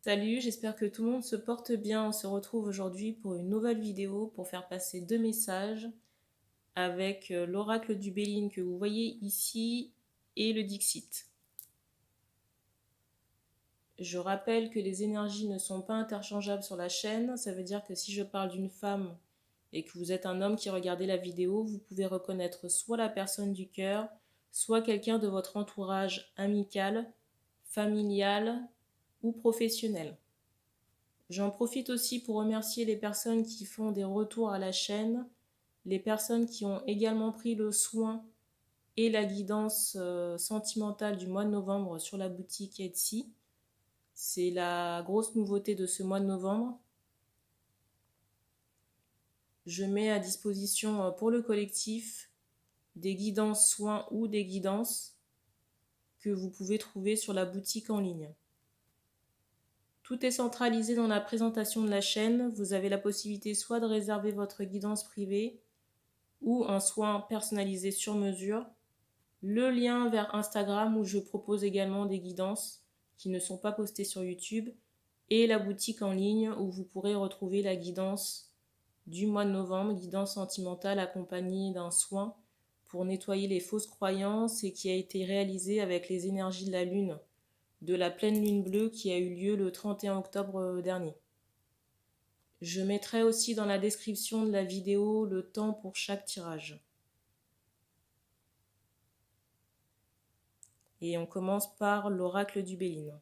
Salut, j'espère que tout le monde se porte bien. On se retrouve aujourd'hui pour une nouvelle vidéo pour faire passer deux messages avec l'oracle du Béline que vous voyez ici et le Dixit. Je rappelle que les énergies ne sont pas interchangeables sur la chaîne. Ça veut dire que si je parle d'une femme et que vous êtes un homme qui regardez la vidéo, vous pouvez reconnaître soit la personne du cœur, soit quelqu'un de votre entourage amical, familial ou professionnel. J'en profite aussi pour remercier les personnes qui font des retours à la chaîne, les personnes qui ont également pris le soin et la guidance sentimentale du mois de novembre sur la boutique Etsy. C'est la grosse nouveauté de ce mois de novembre. Je mets à disposition pour le collectif des guidances soins ou des guidances que vous pouvez trouver sur la boutique en ligne. Tout est centralisé dans la présentation de la chaîne. Vous avez la possibilité soit de réserver votre guidance privée ou un soin personnalisé sur mesure. Le lien vers Instagram où je propose également des guidances qui ne sont pas postées sur YouTube. Et la boutique en ligne où vous pourrez retrouver la guidance du mois de novembre, guidance sentimentale accompagnée d'un soin pour nettoyer les fausses croyances et qui a été réalisée avec les énergies de la lune, de la pleine lune bleue qui a eu lieu le 31 octobre dernier. Je mettrai aussi dans la description de la vidéo le temps pour chaque tirage. Et on commence par l'oracle du Béline.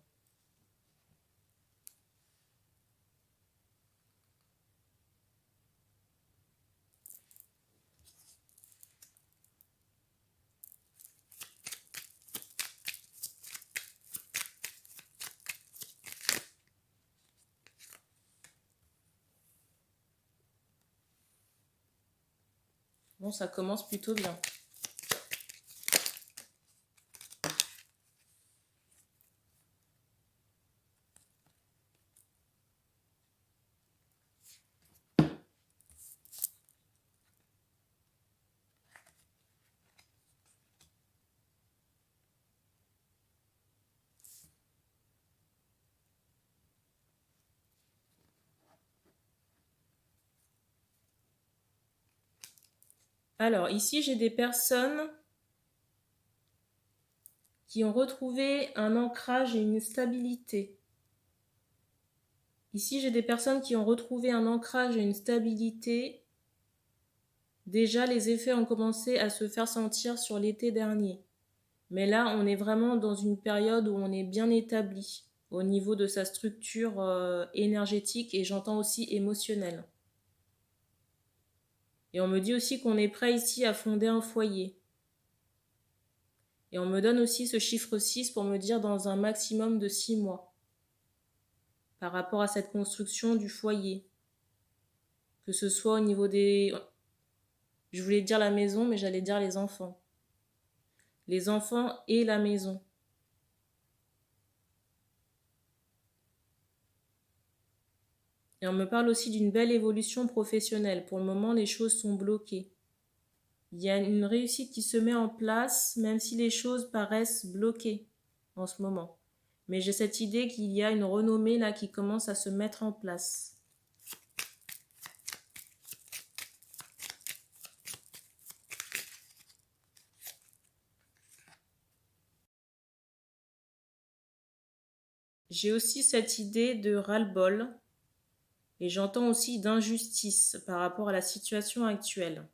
Bon, ça commence plutôt bien. Alors, ici, j'ai des personnes qui ont retrouvé un ancrage et une stabilité. Ici, j'ai des personnes qui ont retrouvé un ancrage et une stabilité. Déjà, les effets ont commencé à se faire sentir sur l'été dernier. Mais là, on est vraiment dans une période où on est bien établi au niveau de sa structure énergétique et j'entends aussi émotionnelle. Et on me dit aussi qu'on est prêt ici à fonder un foyer. Et on me donne aussi ce chiffre 6 pour me dire dans un maximum de 6 mois. Par rapport à cette construction du foyer. Que ce soit au niveau des... Je voulais dire la maison, mais j'allais dire les enfants. Les enfants et la maison. Et on me parle aussi d'une belle évolution professionnelle. Pour le moment, les choses sont bloquées. Il y a une réussite qui se met en place, même si les choses paraissent bloquées en ce moment. Mais j'ai cette idée qu'il y a une renommée là qui commence à se mettre en place. J'ai aussi cette idée de ras-le-bol et j'entends aussi d'injustice par rapport à la situation actuelle.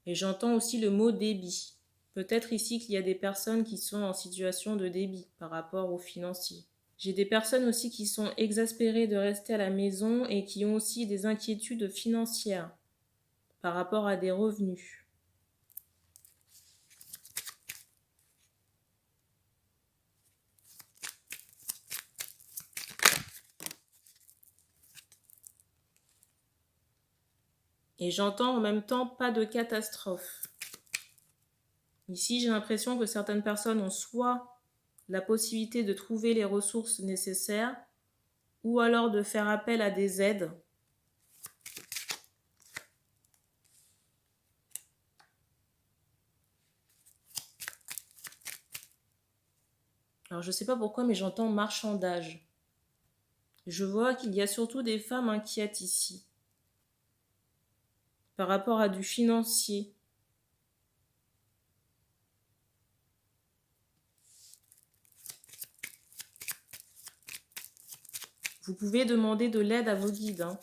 Et j'entends aussi le mot débit. Peut-être ici qu'il y a des personnes qui sont en situation de débit par rapport aux financiers. J'ai des personnes aussi qui sont exaspérées de rester à la maison et qui ont aussi des inquiétudes financières par rapport à des revenus. Et j'entends en même temps pas de catastrophe. Ici, j'ai l'impression que certaines personnes ont soit la possibilité de trouver les ressources nécessaires ou alors de faire appel à des aides. Alors Alors, je ne sais pas pourquoi, mais j'entends marchandage. Je vois qu'il y a surtout des femmes inquiètes ici, par rapport à du financier. Vous pouvez demander de l'aide à vos guides, hein.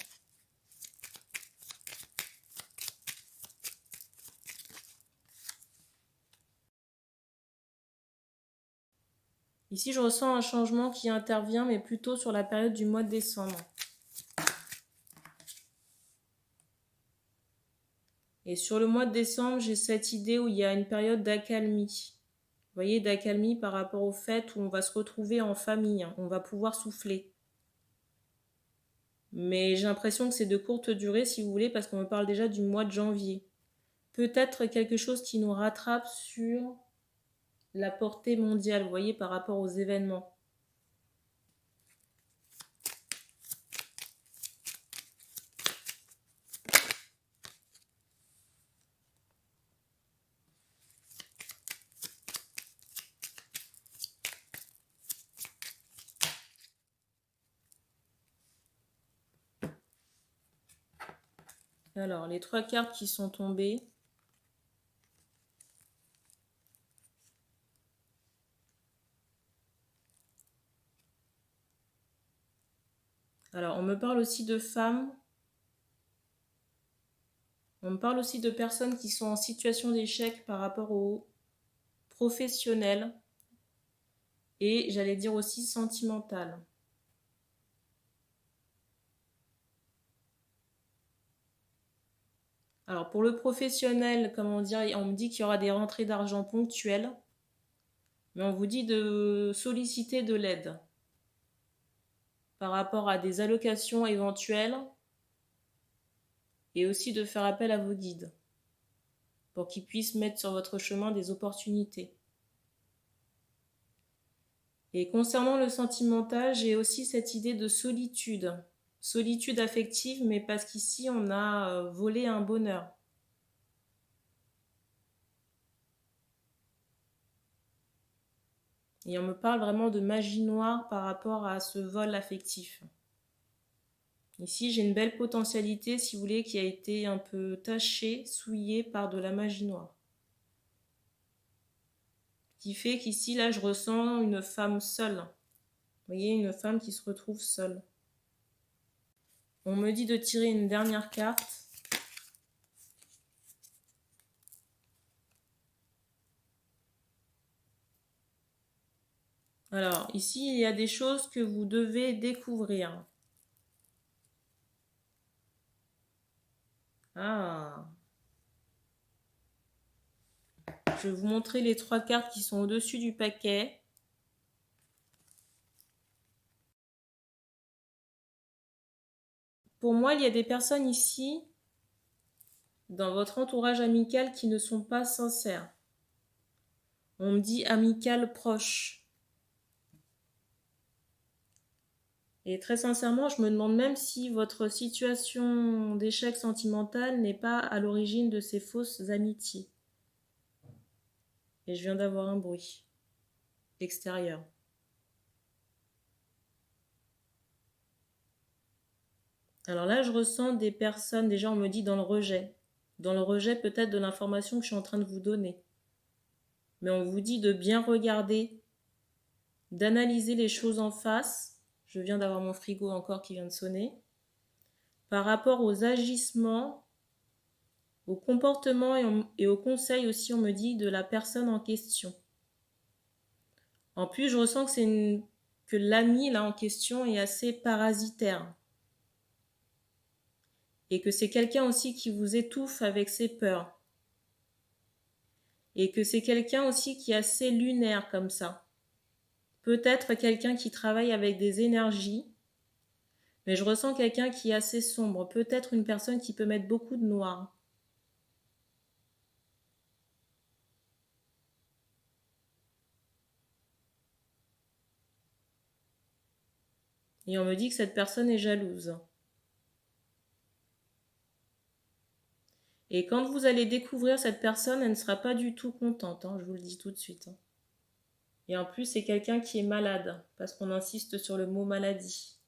Ici, je ressens un changement qui intervient, mais plutôt sur la période du mois de décembre. Et sur le mois de décembre, j'ai cette idée où il y a une période d'accalmie. Vous voyez, d'accalmie par rapport au fait où on va se retrouver en famille, hein. On va pouvoir souffler. Mais j'ai l'impression que c'est de courte durée, si vous voulez, parce qu'on me parle déjà du mois de janvier. Peut-être quelque chose qui nous rattrape sur la portée mondiale, vous voyez, par rapport aux événements. Alors, les 3 cartes qui sont tombées. Alors, on me parle aussi de femmes. On me parle aussi de personnes qui sont en situation d'échec par rapport aux professionnels et, j'allais dire aussi, sentimentales. Alors, pour le professionnel, comment dire, on me dit qu'il y aura des rentrées d'argent ponctuelles, mais on vous dit de solliciter de l'aide par rapport à des allocations éventuelles et aussi de faire appel à vos guides pour qu'ils puissent mettre sur votre chemin des opportunités. Et concernant le sentimental, j'ai aussi cette idée de solitude. Solitude affective, mais parce qu'ici, on a volé un bonheur. Et on me parle vraiment de magie noire par rapport à ce vol affectif. Ici, j'ai une belle potentialité, si vous voulez, qui a été un peu tachée, souillée par de la magie noire. Qui fait qu'ici, là, je ressens une femme seule. Vous voyez, une femme qui se retrouve seule. On me dit de tirer une dernière carte. Alors, ici, il y a des choses que vous devez découvrir. Ah. Je vais vous montrer les 3 cartes qui sont au-dessus du paquet. Pour moi, il y a des personnes ici, dans votre entourage amical, qui ne sont pas sincères. On me dit amical proche. Et très sincèrement, je me demande même si votre situation d'échec sentimental n'est pas à l'origine de ces fausses amitiés. Et je viens d'avoir un bruit extérieur. Alors là, je ressens des personnes, déjà on me dit dans le rejet. Dans le rejet peut-être de l'information que je suis en train de vous donner. Mais on vous dit de bien regarder, d'analyser les choses en face. Je viens d'avoir mon frigo encore qui vient de sonner. Par rapport aux agissements, au comportement et au conseil aussi, on me dit, de la personne en question. En plus, je ressens que l'ami là en question est assez parasitaire. Et que c'est quelqu'un aussi qui vous étouffe avec ses peurs. Et que c'est quelqu'un aussi qui est assez lunaire comme ça. Peut-être quelqu'un qui travaille avec des énergies, mais je ressens quelqu'un qui est assez sombre. Peut-être une personne qui peut mettre beaucoup de noir. Et on me dit que cette personne est jalouse. Et quand vous allez découvrir cette personne, elle ne sera pas du tout contente, hein, je vous le dis tout de suite. Et en plus, c'est quelqu'un qui est malade, parce qu'on insiste sur le mot maladie.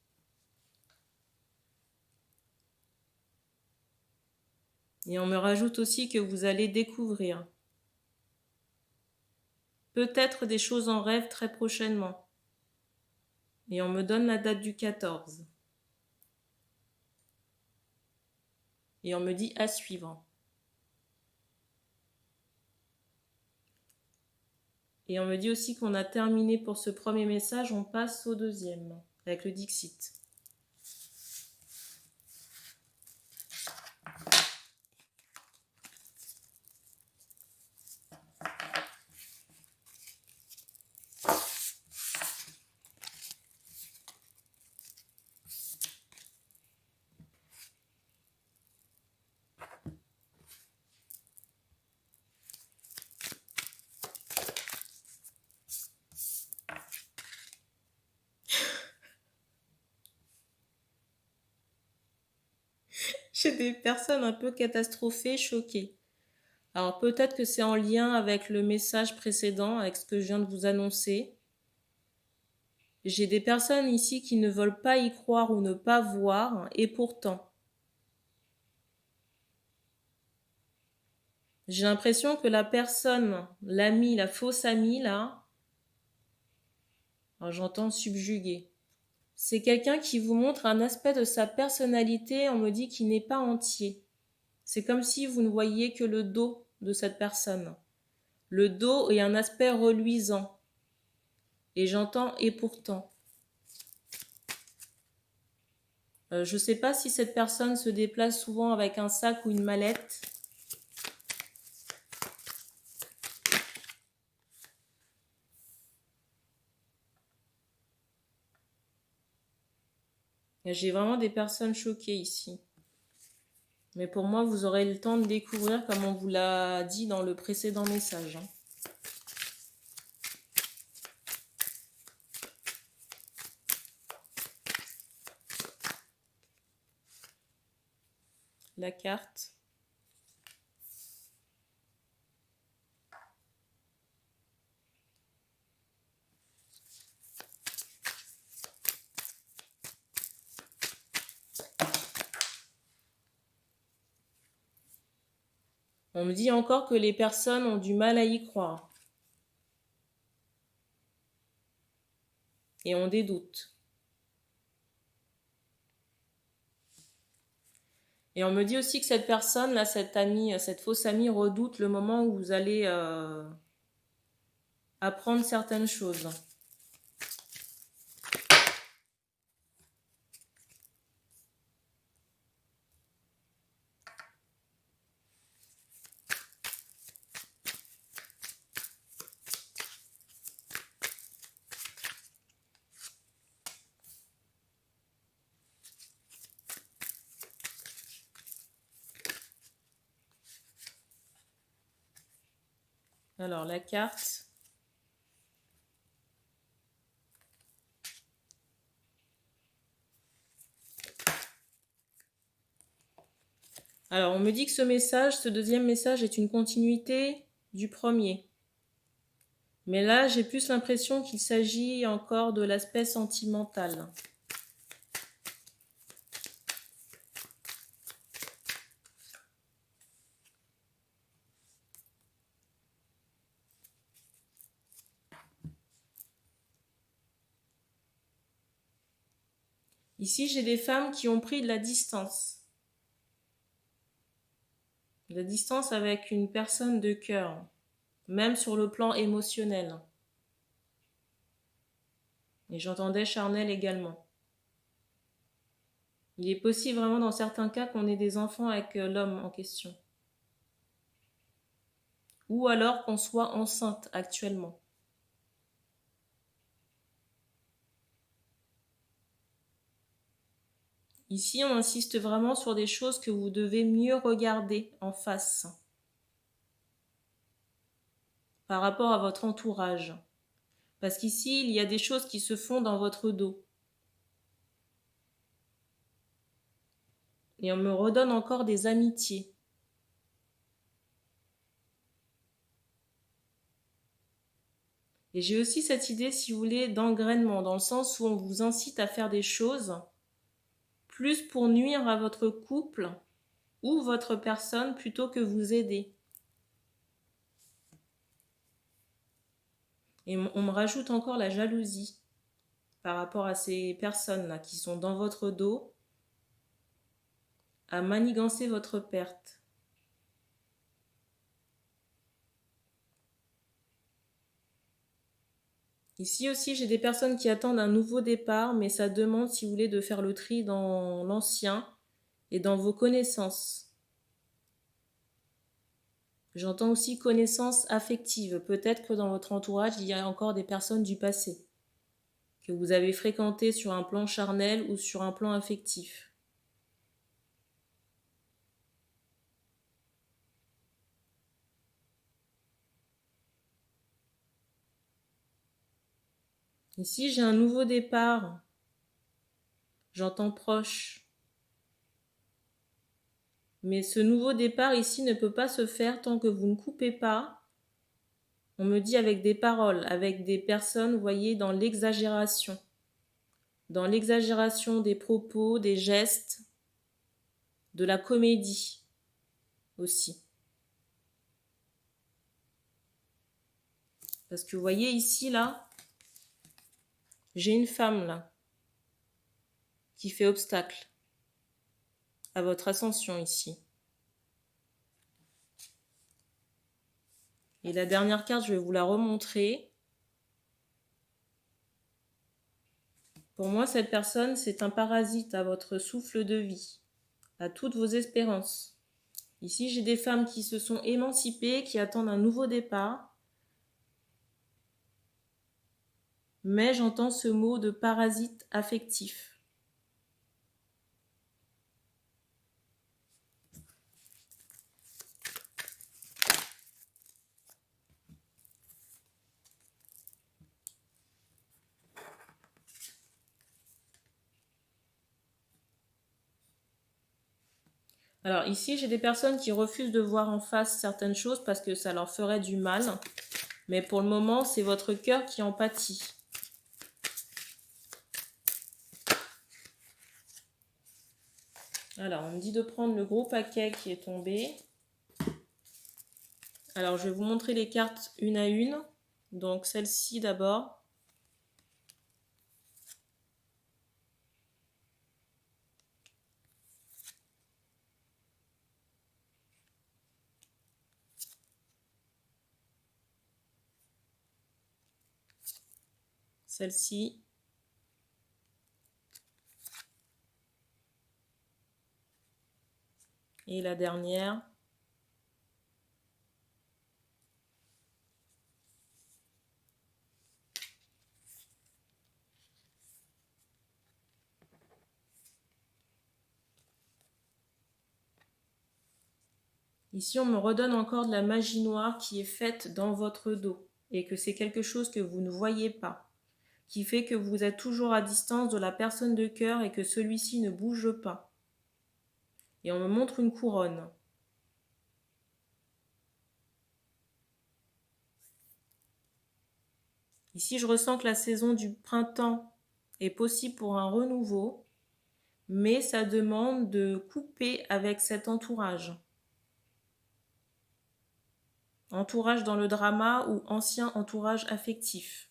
Et on me rajoute aussi que vous allez découvrir peut-être des choses en rêve très prochainement. Et on me donne la date du 14. Et on me dit à suivre. Et on me dit aussi qu'on a terminé pour ce premier message, on passe au deuxième, avec le Dixit. J'ai des personnes un peu catastrophées, choquées. Alors peut-être que c'est en lien avec le message précédent, avec ce que je viens de vous annoncer. J'ai des personnes ici qui ne veulent pas y croire ou ne pas voir, et pourtant, j'ai l'impression que la personne, l'ami, la fausse amie, là, alors j'entends subjuguer. C'est quelqu'un qui vous montre un aspect de sa personnalité, on me dit qu'il n'est pas entier. C'est comme si vous ne voyiez que le dos de cette personne. Le dos est un aspect reluisant. Et j'entends et pourtant. Je ne sais pas si cette personne se déplace souvent avec un sac ou une mallette. J'ai vraiment des personnes choquées ici. Mais pour moi, vous aurez le temps de découvrir comme on vous l'a dit dans le précédent message. La carte. On me dit encore que les personnes ont du mal à y croire. Et ont des doutes. Et on me dit aussi que cette personne, là, cette amie, cette fausse amie, redoute le moment où vous allez apprendre certaines choses. Alors, la carte. Alors, on me dit que ce message, ce deuxième message est une continuité du premier. Mais là, j'ai plus l'impression qu'il s'agit encore de l'aspect sentimental. Ici, j'ai des femmes qui ont pris de la distance. De la distance avec une personne de cœur, même sur le plan émotionnel. Et j'entendais charnel également. Il est possible vraiment dans certains cas qu'on ait des enfants avec l'homme en question. Ou alors qu'on soit enceinte actuellement. Ici, on insiste vraiment sur des choses que vous devez mieux regarder en face par rapport à votre entourage. Parce qu'ici, il y a des choses qui se font dans votre dos. Et on me redonne encore des amitiés. Et j'ai aussi cette idée, si vous voulez, d'engrainement, dans le sens où on vous incite à faire des choses plus pour nuire à votre couple ou votre personne plutôt que vous aider. Et on me rajoute encore la jalousie par rapport à ces personnes-là qui sont dans votre dos à manigancer votre perte. Ici aussi, j'ai des personnes qui attendent un nouveau départ, mais ça demande, si vous voulez, de faire le tri dans l'ancien et dans vos connaissances. J'entends aussi connaissances affectives. Peut-être que dans votre entourage, il y a encore des personnes du passé que vous avez fréquentées sur un plan charnel ou sur un plan affectif. Ici, j'ai un nouveau départ. J'entends proche. Mais ce nouveau départ ici ne peut pas se faire tant que vous ne coupez pas. On me dit avec des paroles, avec des personnes, vous voyez, dans l'exagération. Dans l'exagération des propos, des gestes, de la comédie aussi. Parce que vous voyez ici, là, j'ai une femme, là, qui fait obstacle à votre ascension ici. Et la dernière carte, je vais vous la remontrer. Pour moi, cette personne, c'est un parasite à votre souffle de vie, à toutes vos espérances. Ici, j'ai des femmes qui se sont émancipées, qui attendent un nouveau départ. Mais j'entends ce mot de parasite affectif. Alors ici, j'ai des personnes qui refusent de voir en face certaines choses parce que ça leur ferait du mal. Mais pour le moment, c'est votre cœur qui en pâtit. Alors, on me dit de prendre le gros paquet qui est tombé. Alors, je vais vous montrer les cartes une à une. Donc, celle-ci d'abord. Celle-ci. Et la dernière. Ici, on me redonne encore de la magie noire qui est faite dans votre dos et que c'est quelque chose que vous ne voyez pas, qui fait que vous êtes toujours à distance de la personne de cœur et que celui-ci ne bouge pas. Et on me montre une couronne. Ici, je ressens que la saison du printemps est possible pour un renouveau, mais ça demande de couper avec cet entourage. Entourage dans le drama ou ancien entourage affectif.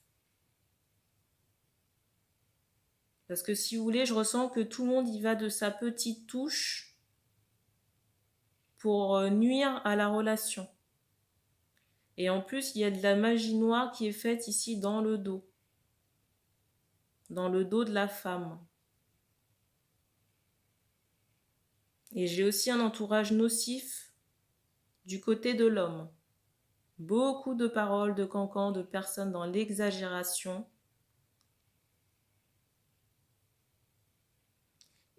Parce que si vous voulez, je ressens que tout le monde y va de sa petite touche pour nuire à la relation. Et en plus, il y a de la magie noire qui est faite ici dans le dos de la femme. Et j'ai aussi un entourage nocif du côté de l'homme. Beaucoup de paroles, de cancans, de personnes dans l'exagération.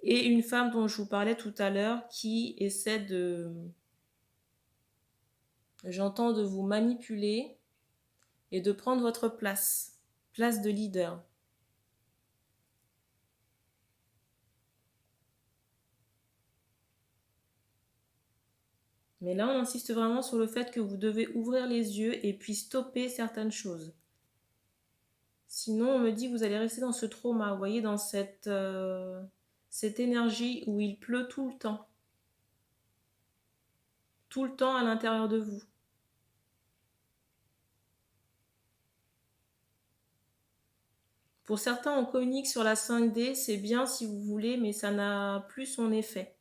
Et une femme dont je vous parlais tout à l'heure qui essaie de... J'entends de vous manipuler et de prendre votre place de leader. Mais là, on insiste vraiment sur le fait que vous devez ouvrir les yeux et puis stopper certaines choses. Sinon, on me dit que vous allez rester dans ce trauma, vous voyez, dans cette énergie où il pleut tout le temps à l'intérieur de vous. Pour certains, on communique sur la 5D, c'est bien si vous voulez, mais ça n'a plus son effet.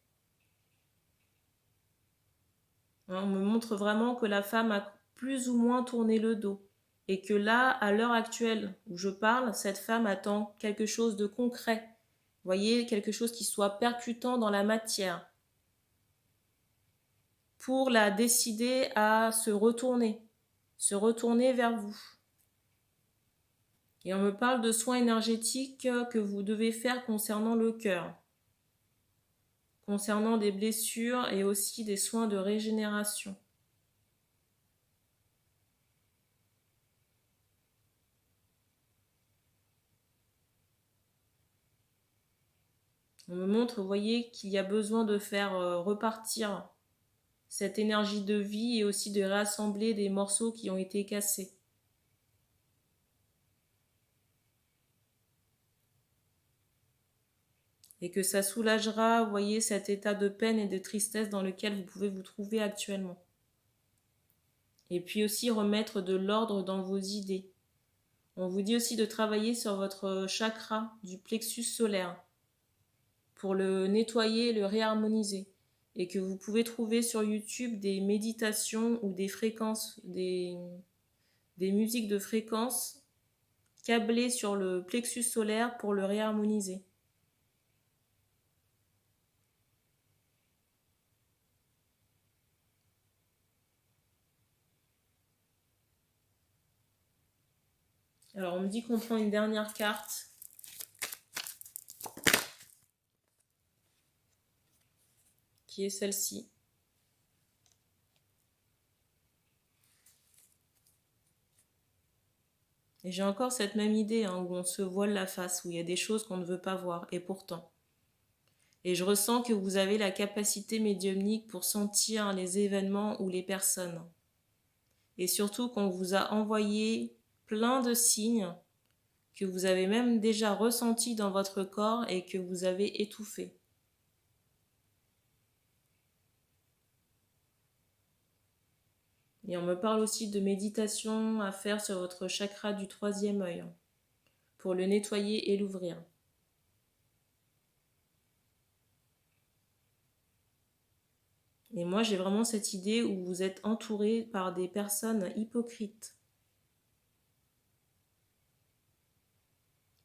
On me montre vraiment que la femme a plus ou moins tourné le dos. Et que là, à l'heure actuelle où je parle, cette femme attend quelque chose de concret. Vous voyez, quelque chose qui soit percutant dans la matière. Pour la décider à se retourner vers vous. Et on me parle de soins énergétiques que vous devez faire concernant le cœur, concernant des blessures et aussi des soins de régénération. On me montre, vous voyez, qu'il y a besoin de faire repartir cette énergie de vie et aussi de rassembler des morceaux qui ont été cassés. Et que ça soulagera, vous voyez, cet état de peine et de tristesse dans lequel vous pouvez vous trouver actuellement. Et puis aussi remettre de l'ordre dans vos idées. On vous dit aussi de travailler sur votre chakra du plexus solaire pour le nettoyer et le réharmoniser. Et que vous pouvez trouver sur YouTube des méditations ou des fréquences, des musiques de fréquences câblées sur le plexus solaire pour le réharmoniser. Alors on me dit qu'on prend une dernière carte. Qui est celle-ci. Et j'ai encore cette même idée où on se voile la face, où il y a des choses qu'on ne veut pas voir, et pourtant. Et je ressens que vous avez la capacité médiumnique pour sentir les événements ou les personnes. Et surtout qu'on vous a envoyé plein de signes que vous avez même déjà ressentis dans votre corps et que vous avez étouffés. Et on me parle aussi de méditation à faire sur votre chakra du 3e œil pour le nettoyer et l'ouvrir. Et moi, j'ai vraiment cette idée où vous êtes entouré par des personnes hypocrites.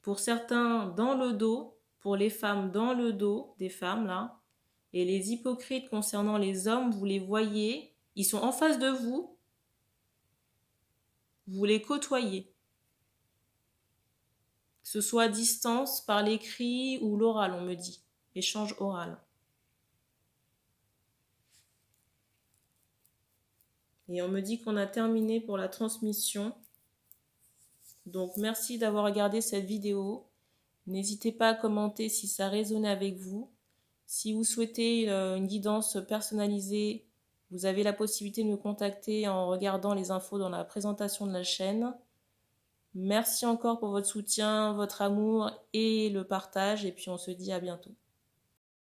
Pour certains, dans le dos, pour les femmes, dans le dos des femmes, là. Et les hypocrites concernant les hommes, vous les voyez, ils sont en face de vous, vous les côtoyez. Que ce soit à distance, par l'écrit ou l'oral, on me dit. Échange oral. Et on me dit qu'on a terminé pour la transmission. Donc merci d'avoir regardé cette vidéo. N'hésitez pas à commenter si ça résonnait avec vous. Si vous souhaitez une guidance personnalisée, vous avez la possibilité de me contacter en regardant les infos dans la présentation de la chaîne. Merci encore pour votre soutien, votre amour et le partage. Et puis on se dit à bientôt.